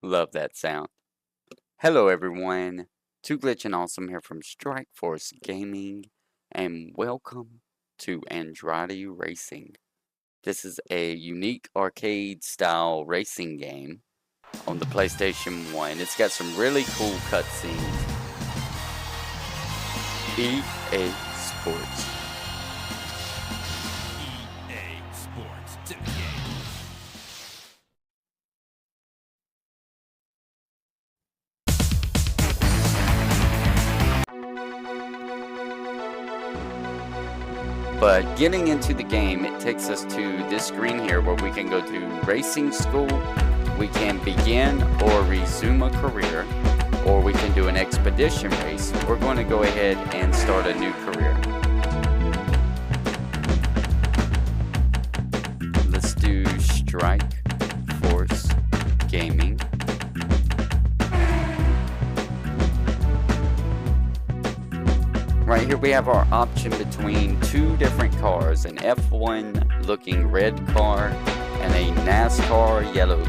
Love that sound. Hello everyone, Two Glitch and Awesome here from Strike Force Gaming, and welcome to Andretti Racing. This is a unique arcade-style racing game on the PlayStation 1. It's got some really cool cutscenes. EA Sports. EA Sports to the game. But getting into the game, it takes us to this screen here where we can go to racing school, we can begin or resume a career, or we can do an expedition race. We're going to go ahead and start a new career. Let's do Strike Force Gaming. Right here we have our option between two different cars, an F1 looking red car and a NASCAR yellow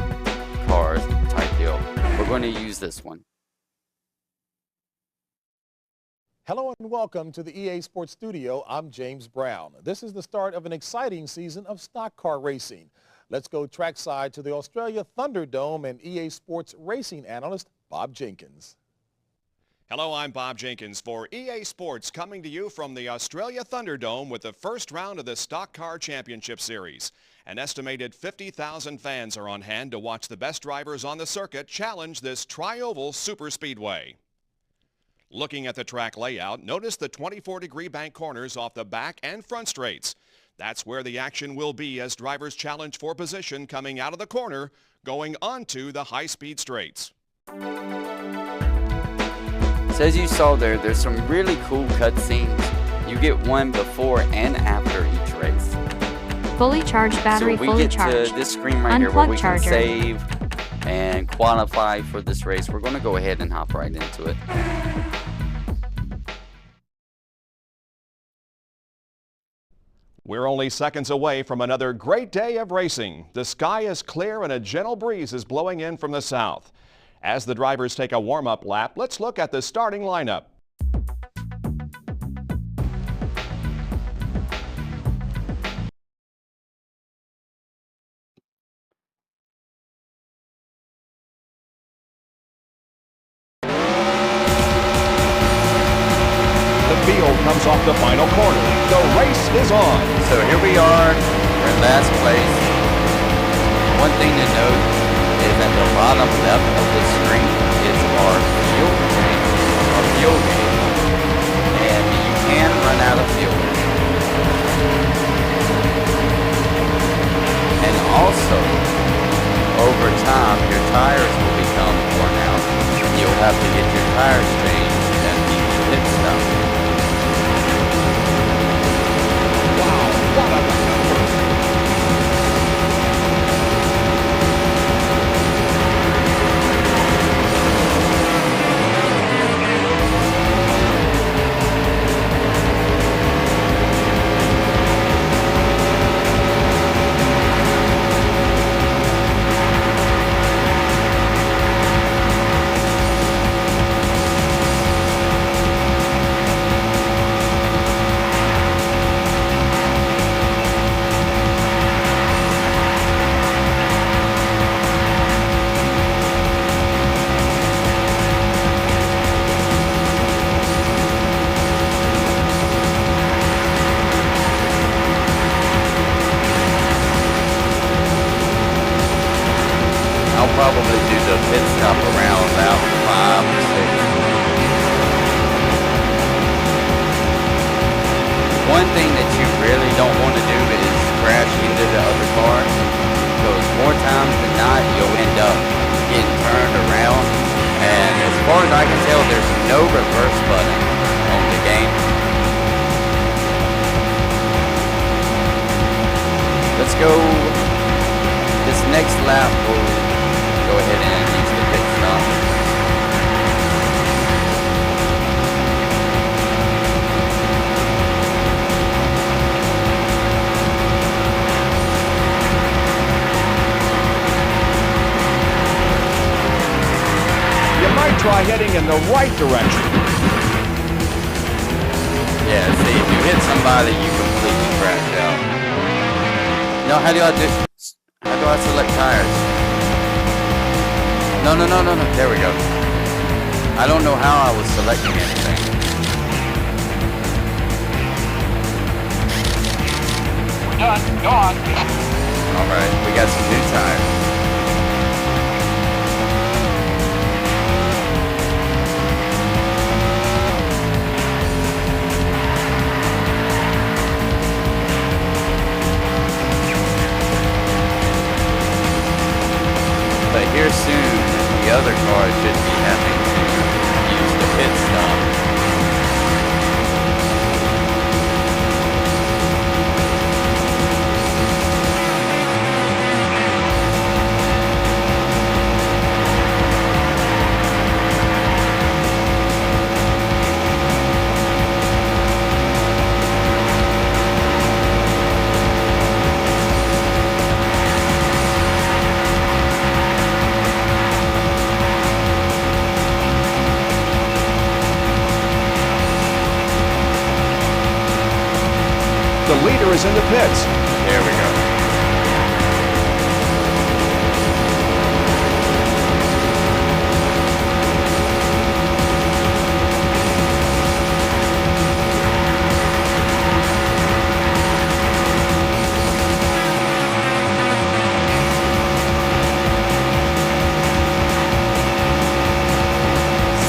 car type deal. We're going to use this one. Hello and welcome to the EA Sports Studio. I'm James Brown. This is the start of an exciting season of stock car racing. Let's go trackside to the Australia Thunderdome and EA Sports racing analyst Bob Jenkins. Hello, I'm Bob Jenkins for EA Sports, coming to you from the Australia Thunderdome with the first round of the Stock Car Championship Series. An estimated 50,000 fans are on hand to watch the best drivers on the circuit challenge this tri-oval superspeedway. Looking at the track layout, notice the 24-degree bank corners off the back and front straights. That's where the action will be as drivers challenge for position coming out of the corner, going onto the high-speed straights. So as you saw there's some really cool cutscenes. You get one before and after each race. Fully charged battery, so we fully get charged. to this screen right here where we charger. can save and qualify for this race. We're going to go ahead and hop right into it. We're only seconds away from another great day of racing. The sky is clear and a gentle breeze is blowing in from the south. As the drivers take a warm-up lap, let's look at the starting lineup. The field comes off the final corner. The race is on. So here we are, we're in last place. One thing to note is at the bottom left of the screen is our fuel gauge, and you can run out of fuel. And also, over time, your tires will become worn out. You'll have to get your tires changed at each pit stop. Wow, what a I'll probably do the pit stop around about 5 or 6. One thing that you really don't want to do is crash into the other car, because more times than not you'll end up getting turned around, and as far as I can tell there's no reverse button on the game. Let's go. This next lap we'll go ahead and use the pit stop. try heading in the right direction. Yeah, see, if you hit somebody, you completely crash out. No, how do I select tires? No. There we go. I don't know how I was selecting anything. We're done. Go on. Alright, we got some new tires. But here soon, the other car should be having to use the pit stop. The leader is in the pits. There we go.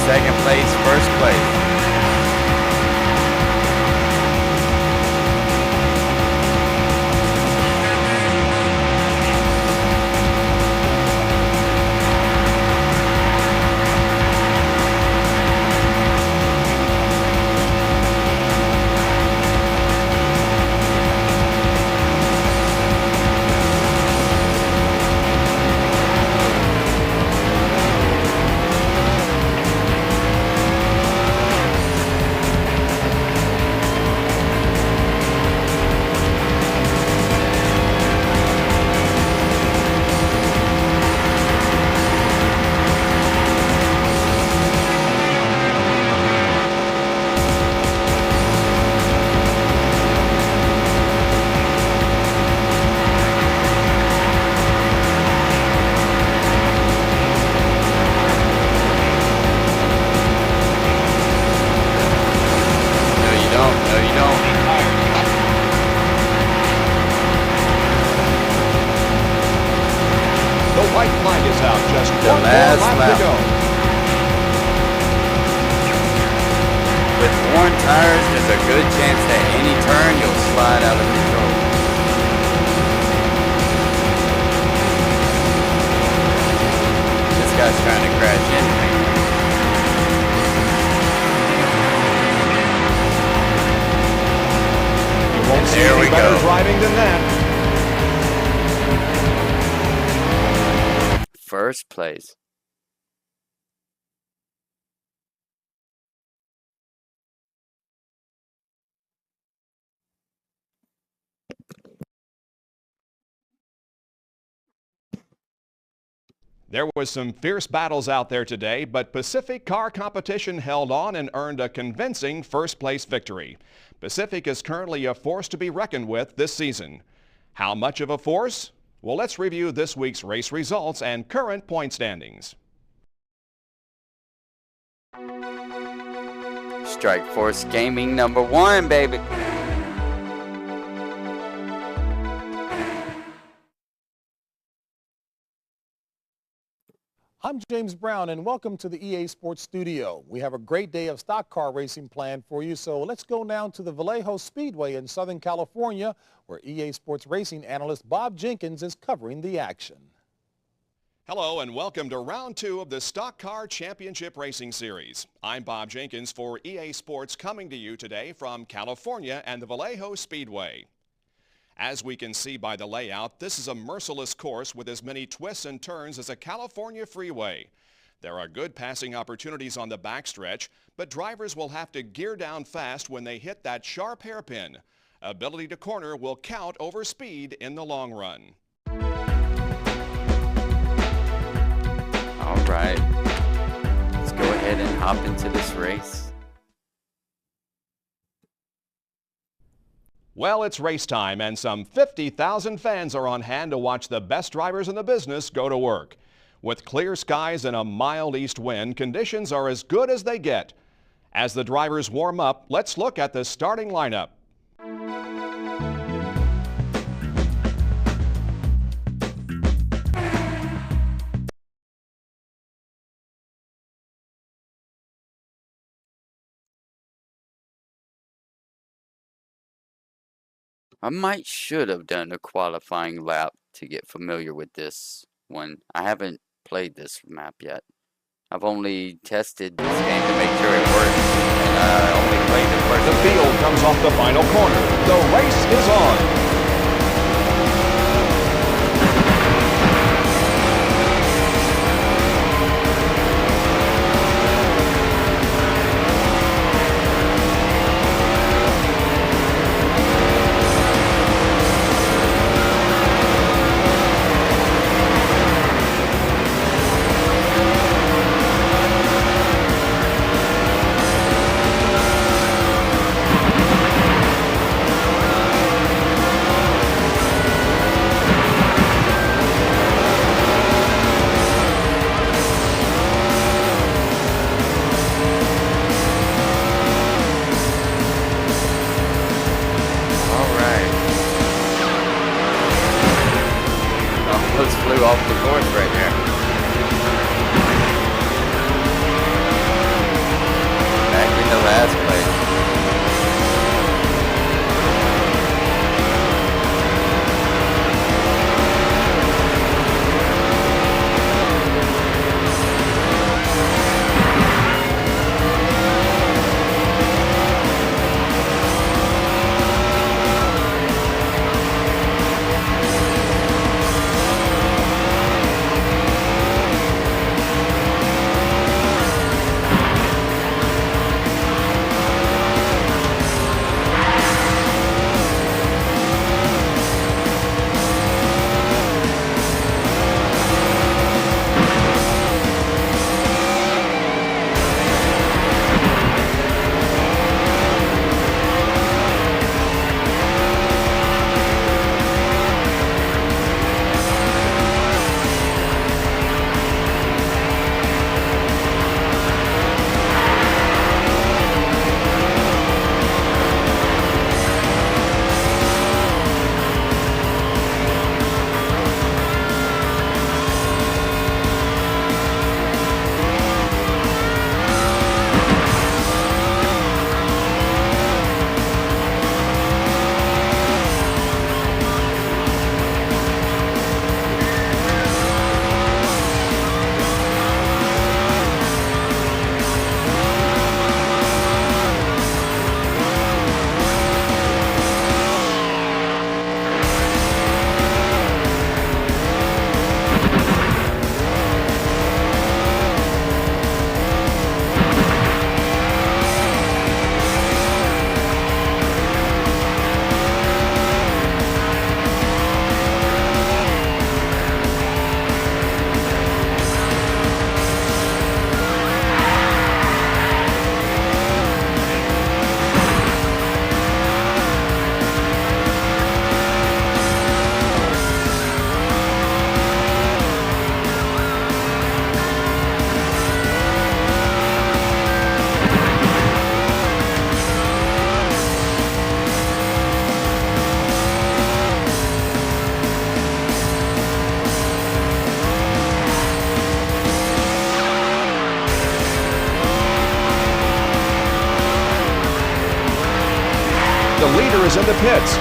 Second place, first place. White flag is out. Just The one more last lap lap. to go. With worn tires, there's a good chance that any turn you'll slide out of control. This guy's trying to crash into me. You won't see there any we better go. driving than that. First place. There was some fierce battles out there today, but Pacific Car Competition held on and earned a convincing first-place victory. Pacific is currently a force to be reckoned with this season. How much of a force? Well, let's review this week's race results and current point standings. Strike Force Gaming #1, baby. I'm James Brown, and welcome to the EA Sports Studio. We have a great day of stock car racing planned for you, so let's go now to the Vallejo Speedway in Southern California, where EA Sports racing analyst Bob Jenkins is covering the action. Hello and welcome to round 2 of the Stock Car Championship Racing Series. I'm Bob Jenkins for EA Sports, coming to you today from California and the Vallejo Speedway. As we can see by the layout, this is a merciless course with as many twists and turns as a California freeway. There are good passing opportunities on the backstretch, but drivers will have to gear down fast when they hit that sharp hairpin. Ability to corner will count over speed in the long run. All right. Let's go hop into this race? Well, it's race time, and some 50,000 fans are on hand to watch the best drivers in the business go to work. With clear skies and a mild east wind, conditions are as good as they get. As the drivers warm up, let's look at the starting lineup. I should have done a qualifying lap to get familiar with this one. I haven't played this map yet. I've only tested this game to make sure it works, and I only played the first The field comes off the final corner. The race is on. Flew off the course right there. Back into last place. The leader is in the pits.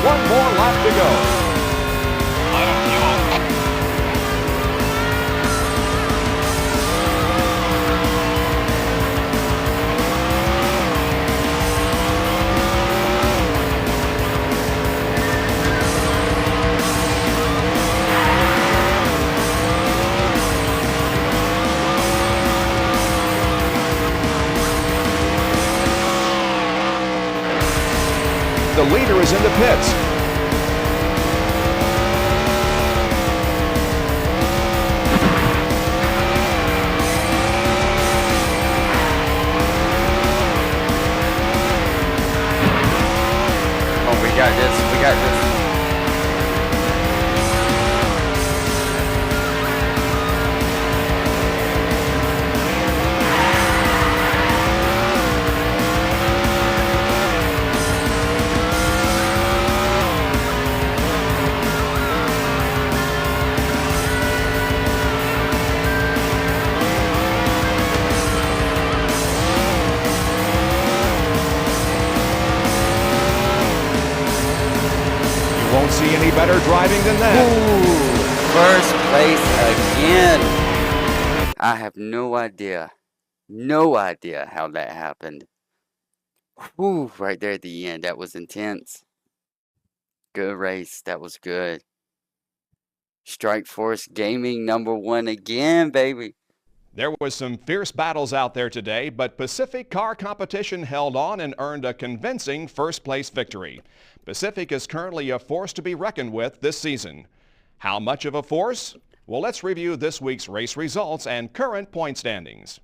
one more lap to go. Let him fuel. The leader is in the pits. Oh, we got this. We got this. Won't see any better driving than that. Ooh, first place again. I have no idea how that happened. Whew, right there at the end, that was intense. Good race, that was good. Strike Force Gaming #1 again, baby. There was some fierce battles out there today, but Pacific Car Competition held on and earned a convincing first-place victory. Pacific is currently a force to be reckoned with this season. How much of a force? Well, let's review this week's race results and current point standings.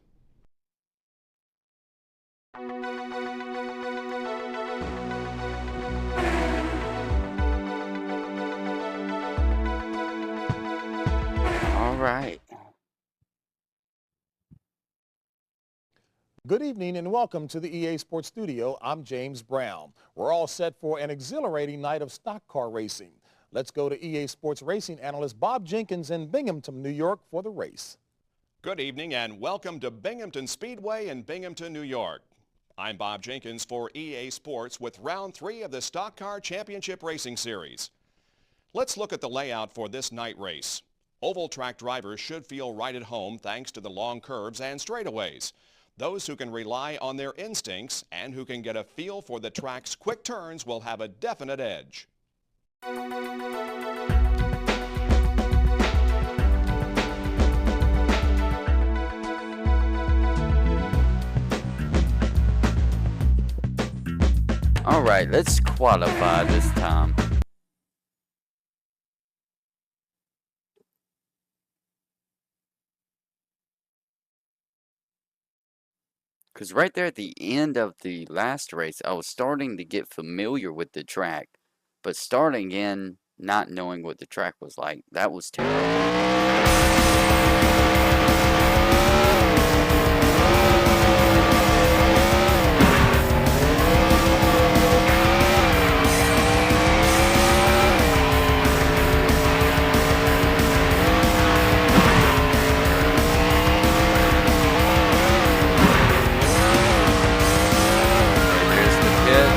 All right. Good evening and welcome to the EA Sports Studio. I'm James Brown. We're all set for an exhilarating night of stock car racing. Let's go to EA Sports racing analyst Bob Jenkins in Binghamton, New York for the race. Good evening and welcome to Binghamton Speedway in Binghamton, New York. I'm Bob Jenkins for EA Sports with round 3 of the Stock Car Championship Racing Series. Let's look at the layout for this night race. Oval track drivers should feel right at home thanks to the long curves and straightaways. Those who can rely on their instincts and who can get a feel for the track's quick turns will have a definite edge. All right, let's qualify this time. Because right there at the end of the last race, I was starting to get familiar with the track. But starting in not knowing what the track was like, that was terrible. There's the pit.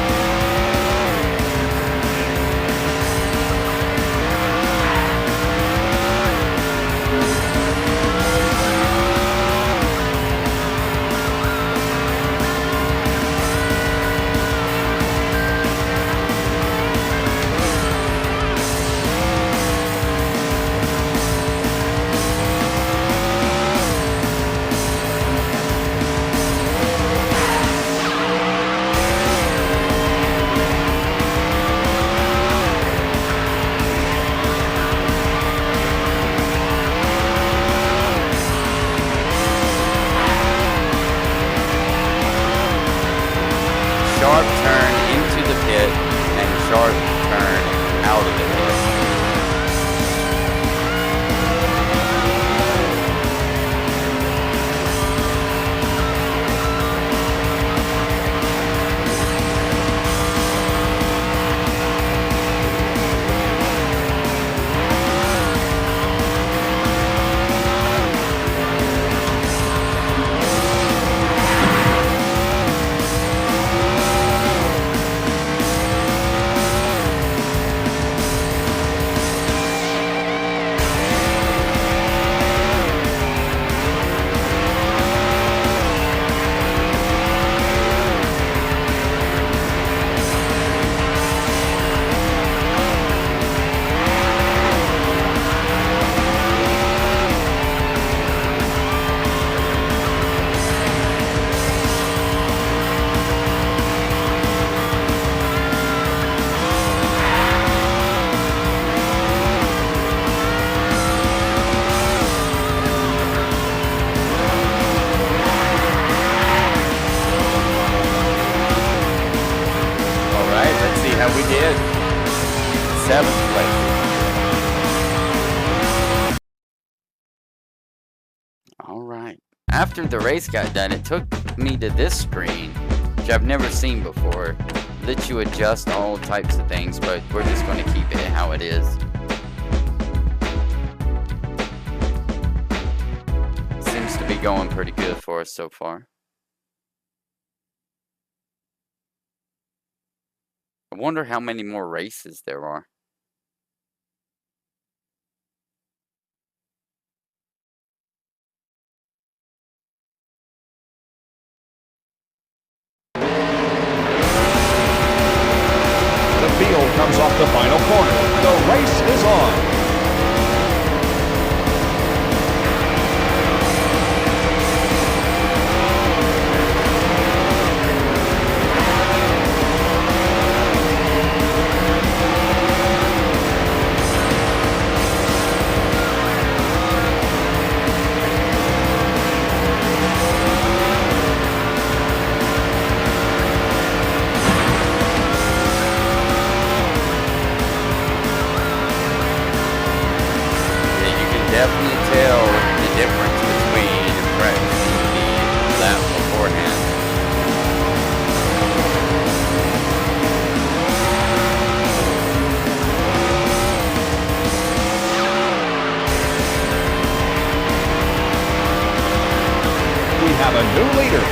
7th place. All right. After the race got done, it took me to this screen, which I've never seen before. Lets you adjust all types of things, but we're just going to keep it how it is. Seems to be going pretty good for us so far. I wonder how many more races there are. The field comes off the final corner. The race is on. Definitely tell the difference between practicing the lap beforehand. We have a new leader.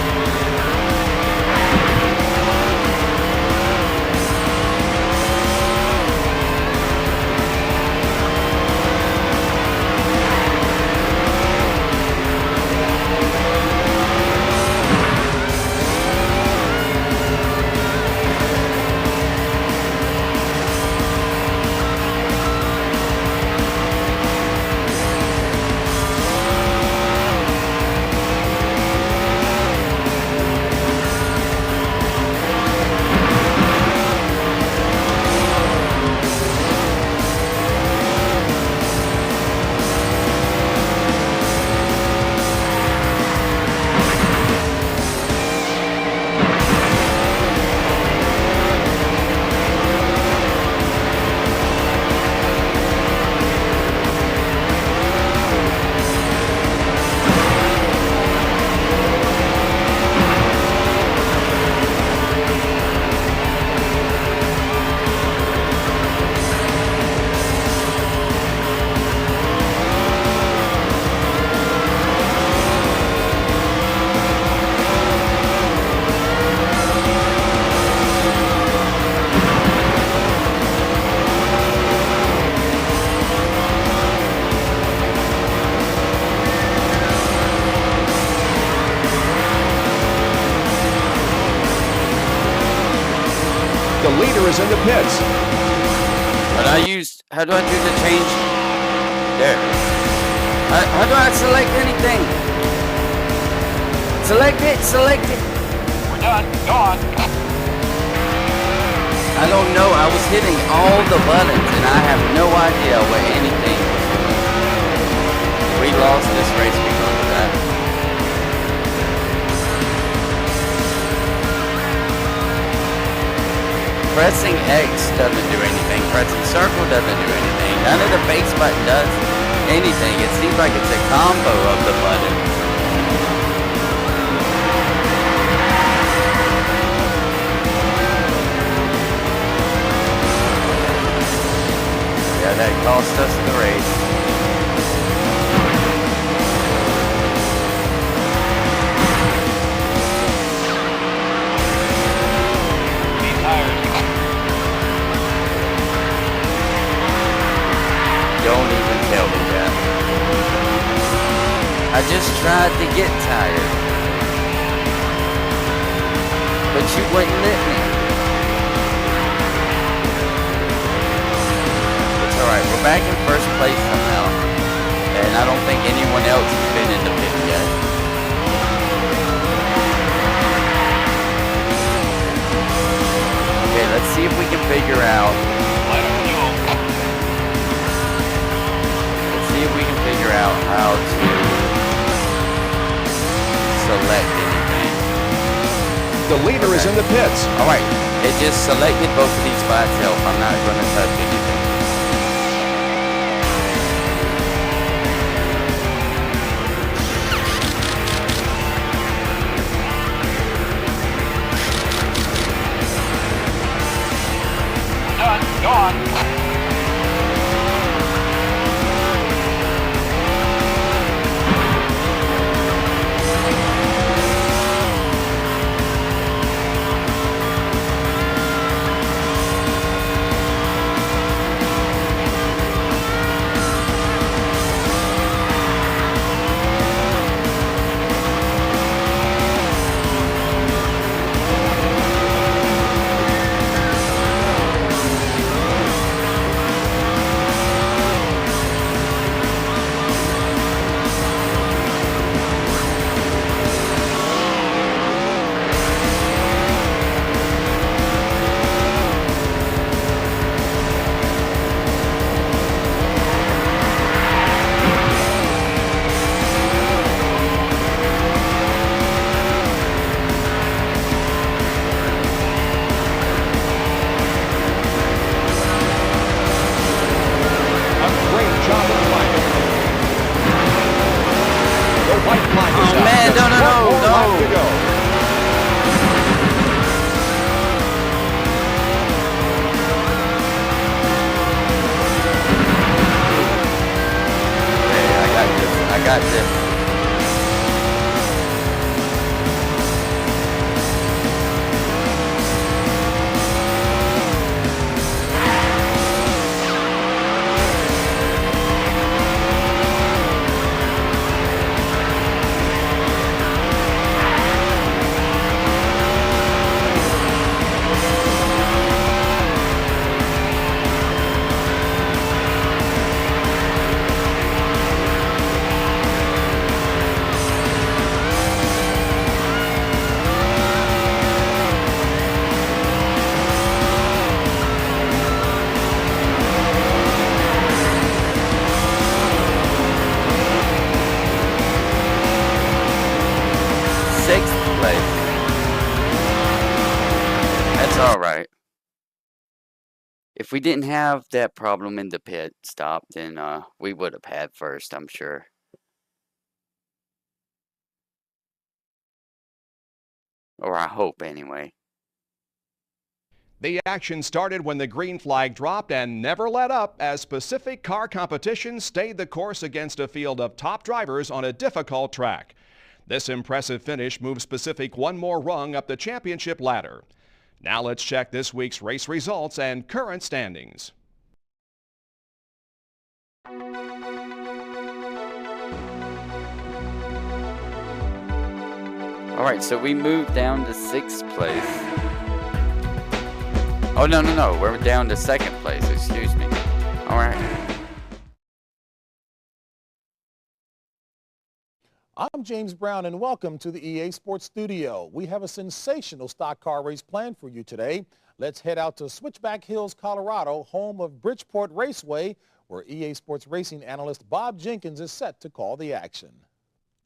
The leader is in the pits. How do I do the change? There. How do I select anything? Select it. We're done. Go on. I don't know. I was hitting all the buttons and I have no idea what anything was doing. We lost this race because of that. Pressing X doesn't do anything. Pressing circle doesn't do anything. None of the base button does anything. It seems like it's a combo of the buttons. Yeah, that cost us the race. Don't even tell me that. I just tried to get tired. But you wouldn't let me. It's alright, we're back in first place somehow. And I don't think anyone else has been in the pit yet. Okay, let's see if we can figure out. See if we can figure out how to select anything. The leader is in the pits. Alright, it just selected both of these by itself. I'm not going to touch anything. shot. man, Just no. one more lap to go. Hey, I got this. Sixth place. That's all right. If we didn't have that problem in the pit stop, then we would have had first, I'm sure. Or I hope, anyway. The action started when the green flag dropped and never let up as Pacific Car Competition stayed the course against a field of top drivers on a difficult track. This impressive finish moves Pacific one more rung up the championship ladder. Now let's check this week's race results and current standings. All right, so we moved down to sixth place. Oh, no. We're down to second place, excuse me. All right. I'm James Brown, and welcome to the EA Sports Studio. We have a sensational stock car race planned for you today. Let's head out to Switchback Hills, Colorado, home of Bridgeport Raceway, where EA Sports racing analyst Bob Jenkins is set to call the action.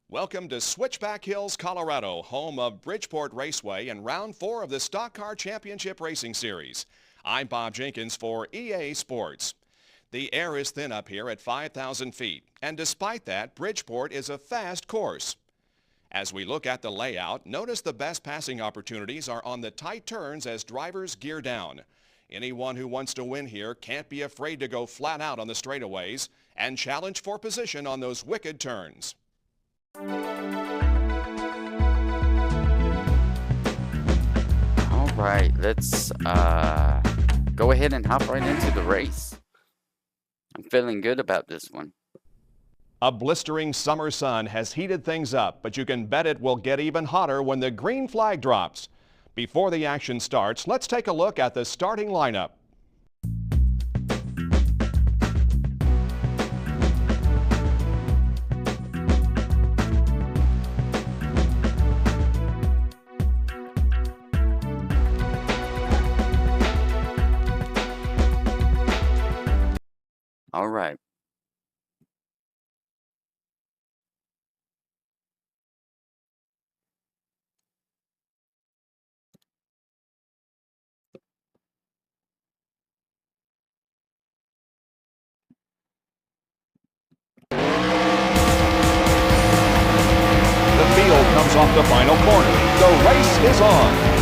Welcome to Switchback Hills, Colorado, home of Bridgeport Raceway and round 4 of the Stock Car Championship Racing Series. I'm Bob Jenkins for EA Sports. The air is thin up here at 5,000 feet, and despite that, Bridgeport is a fast course. As we look at the layout, notice the best passing opportunities are on the tight turns as drivers gear down. Anyone who wants to win here can't be afraid to go flat out on the straightaways and challenge for position on those wicked turns. All right, let's go ahead and hop right into the race. I'm feeling good about this one. A blistering summer sun has heated things up, but you can bet it will get even hotter when the green flag drops. Before the action starts, let's take a look at the starting lineup. All right. The field comes off the final corner. The race is on.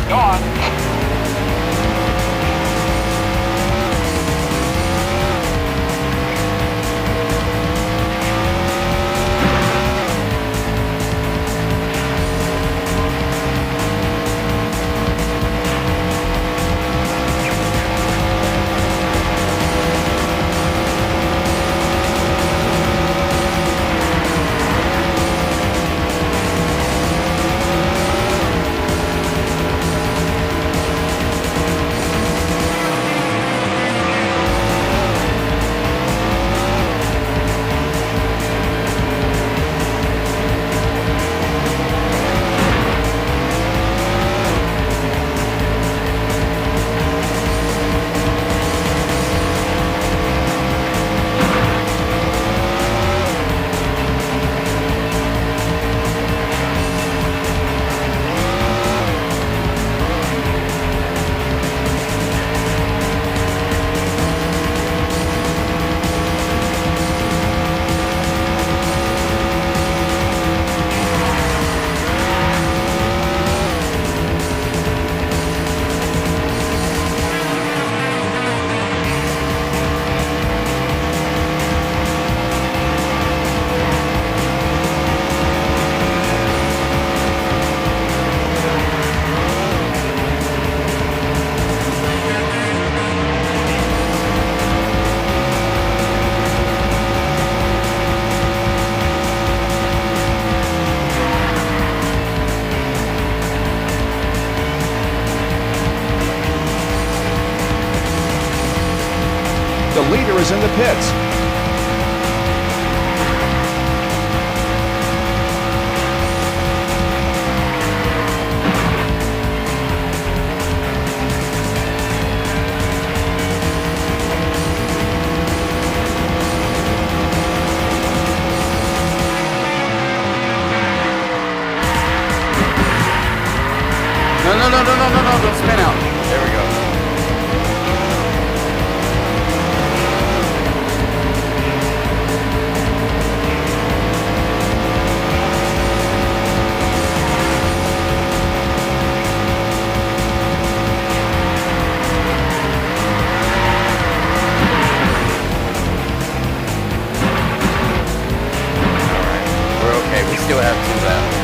Go on. The leader is in the pits. No, don't spin out. There we go. We're okay. We still have 2 laps.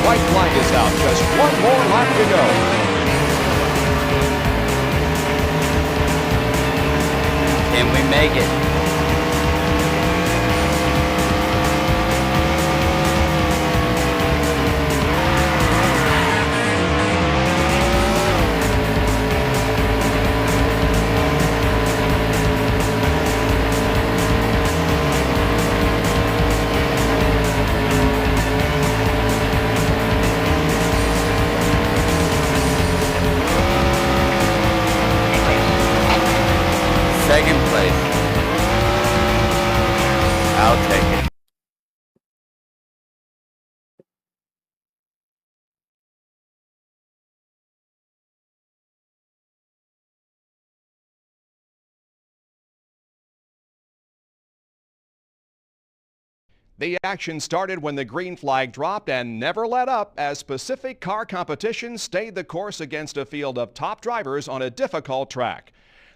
White flag is out. Just one more lap to go. Can we make it? Second place. I'll take it. The action started when the green flag dropped and never let up as Pacific car competition stayed the course against a field of top drivers on a difficult track.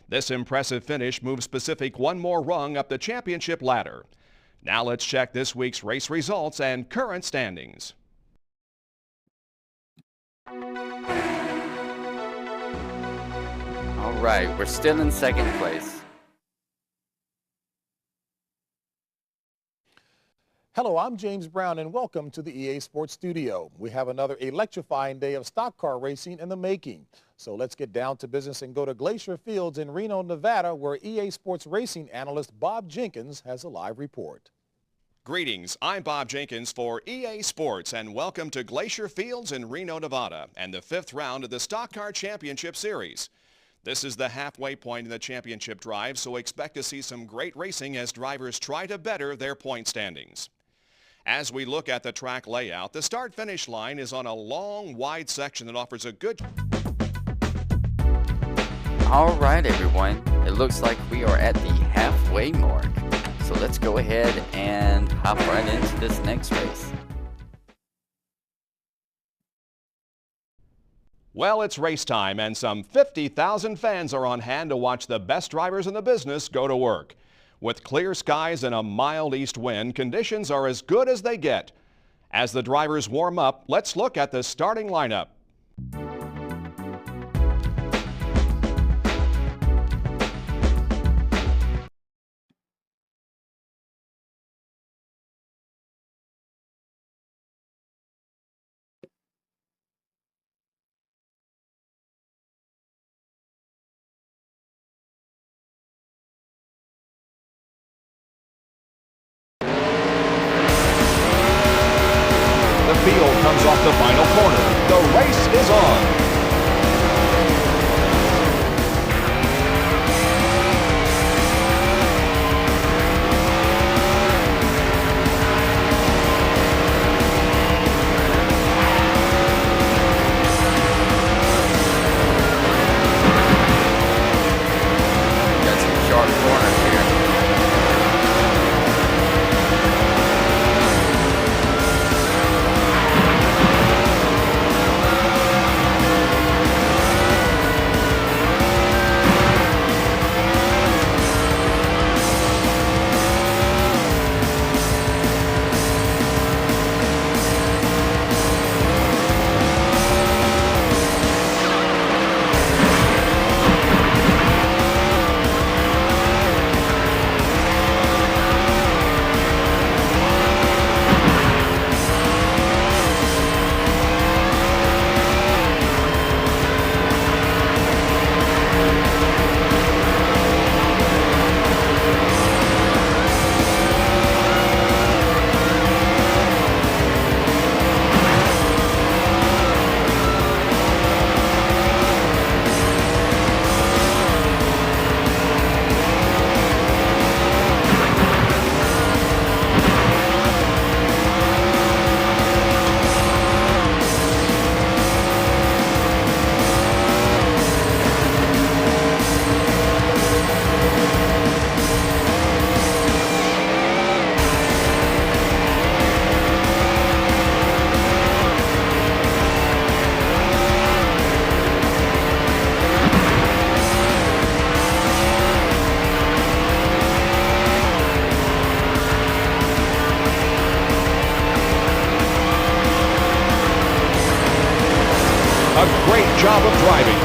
This impressive finish moves Pacific one more rung up the championship ladder. Now let's check this week's race results and current standings. All right, we're still in second place. Hello, I'm James Brown, and welcome to the EA Sports Studio. We have another electrifying day of stock car racing in the making. So let's get down to business and go to Glacier Fields in Reno, Nevada, where EA Sports racing analyst Bob Jenkins has a live report. Greetings, I'm Bob Jenkins for EA Sports, and welcome to Glacier Fields in Reno, Nevada, and the 5th round of the Stock Car Championship Series. This is the halfway point in the championship drive, so expect to see some great racing as drivers try to better their point standings. As we look at the track layout, the start-finish line is on a long, wide section that offers a good... All right, everyone. It looks like we are at the halfway mark. So let's go ahead and hop right into this next race. Well, it's race time, and some 50,000 fans are on hand to watch the best drivers in the business go to work. With clear skies and a mild east wind, conditions are as good as they get. As the drivers warm up, let's look at the starting lineup. The field comes off the final corner. The race is on. Got some sharp corners here. A great job of driving.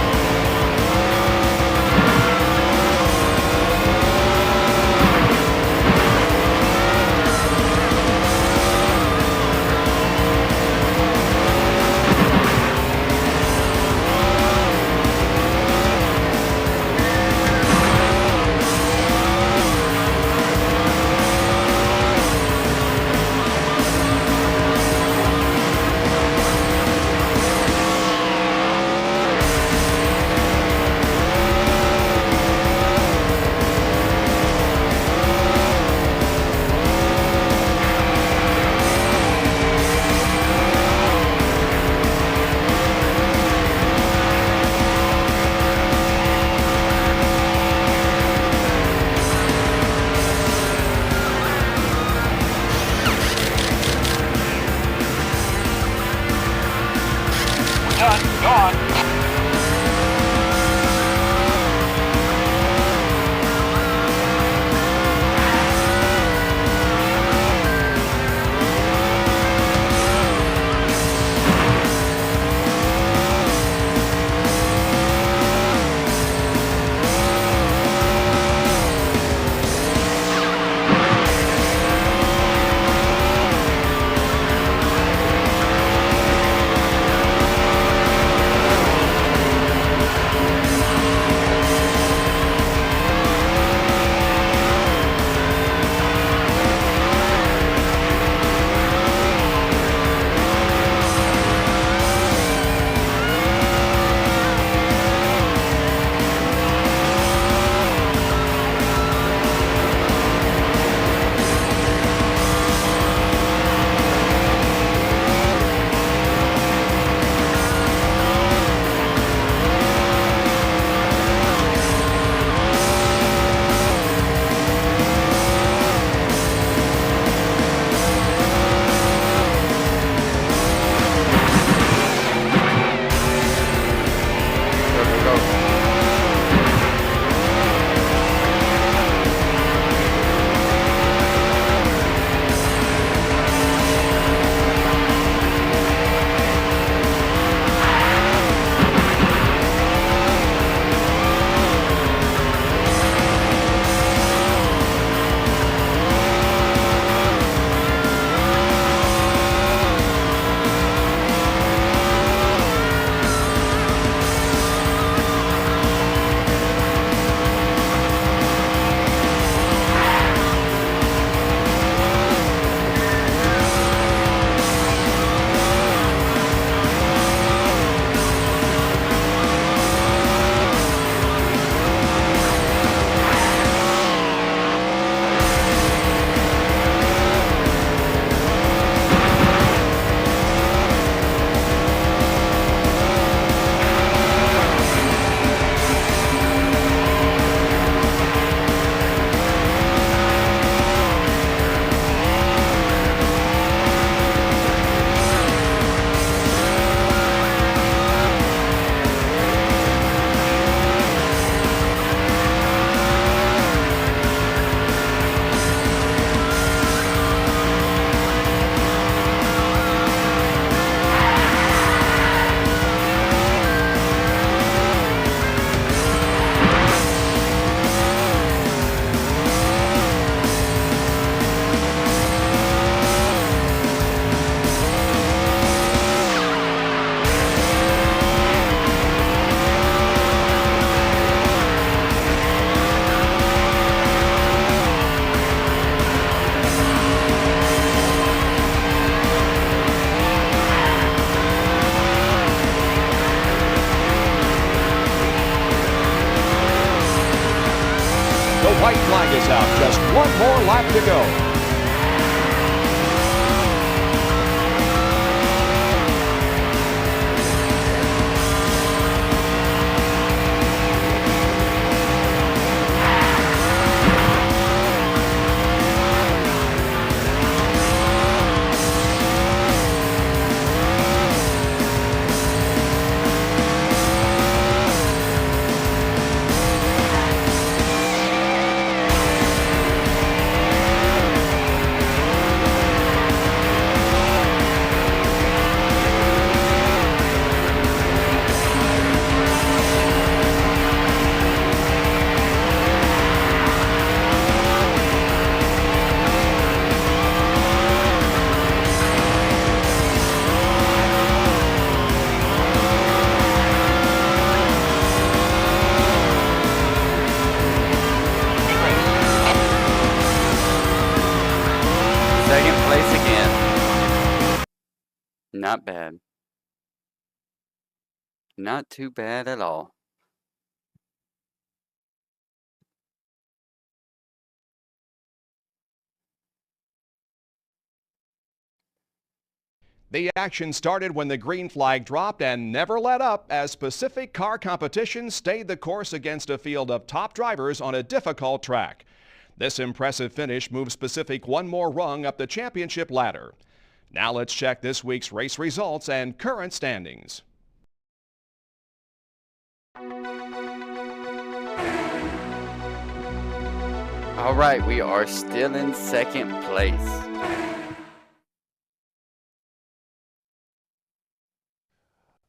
white flag is out. Just one more lap to go. Second place again. Not bad. Not too bad at all. The action started when the green flag dropped and never let up as Pacific Car Competition stayed the course against a field of top drivers on a difficult track. This impressive finish moves Pacific one more rung up the championship ladder. Now let's check this week's race results and current standings. All right, we are still in second place.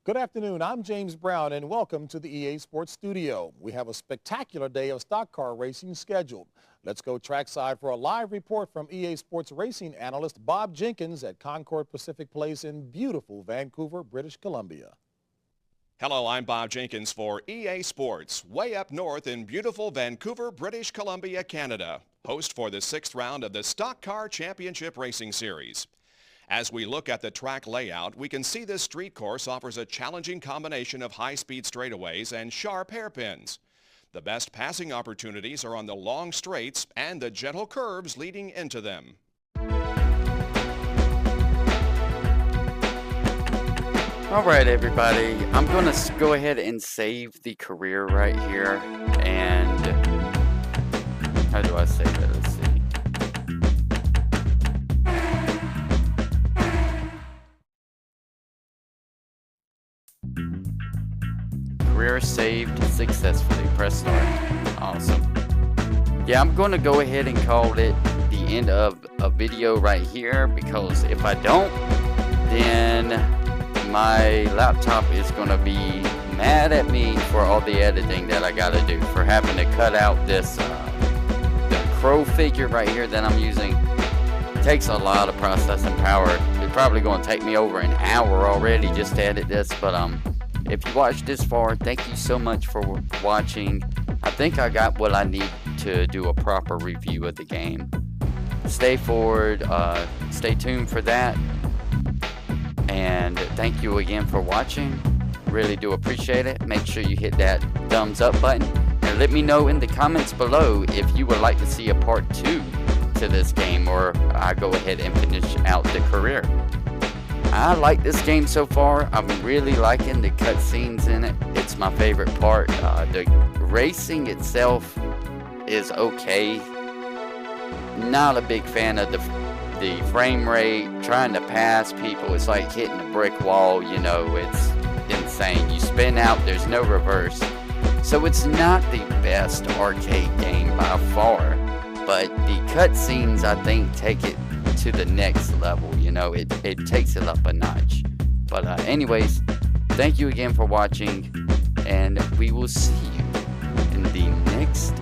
Good afternoon, I'm James Brown and welcome to the EA Sports Studio. We have a spectacular day of stock car racing scheduled. Let's go trackside for a live report from EA Sports racing analyst Bob Jenkins at Concord Pacific Place in beautiful Vancouver, British Columbia. Hello, I'm Bob Jenkins for EA Sports, way up north in beautiful Vancouver, British Columbia, Canada, host for the 6th round of the Stock Car Championship Racing Series. As we look at the track layout, we can see this street course offers a challenging combination of high-speed straightaways and sharp hairpins. The best passing opportunities are on the long straights and the gentle curves leading into them. All right, everybody. I'm going to go ahead and save the career right here. And how do I save it? Let's see. Career saved successfully. Press start. Awesome. Yeah, I'm going to go ahead and call it the end of a video right here, because if I don't, then my laptop is going to be mad at me for all the editing that I got to do, for having to cut out this the crow figure right here that I'm using. It takes a lot of processing power. It's probably going to take me over an hour already just to edit this, but if you watched this far, thank you so much for watching. I think I got what I need to do a proper review of the game. Stay forward, stay tuned for that. And thank you again for watching. Really do appreciate it. Make sure you hit that thumbs up button. And let me know in the comments below if you would like to see a part 2 to this game, or I go ahead and finish out the career. I like this game so far. I'm really liking the cutscenes in it. It's my favorite part. The racing itself is okay. Not a big fan of the frame rate. Trying to pass people, it's like hitting a brick wall. You know, it's insane. You spin out, there's no reverse. So it's not the best arcade game by far. But the cutscenes, I think, take it to the next level. You know, it takes it up a notch. But anyways, thank you again for watching, and we will see you in the next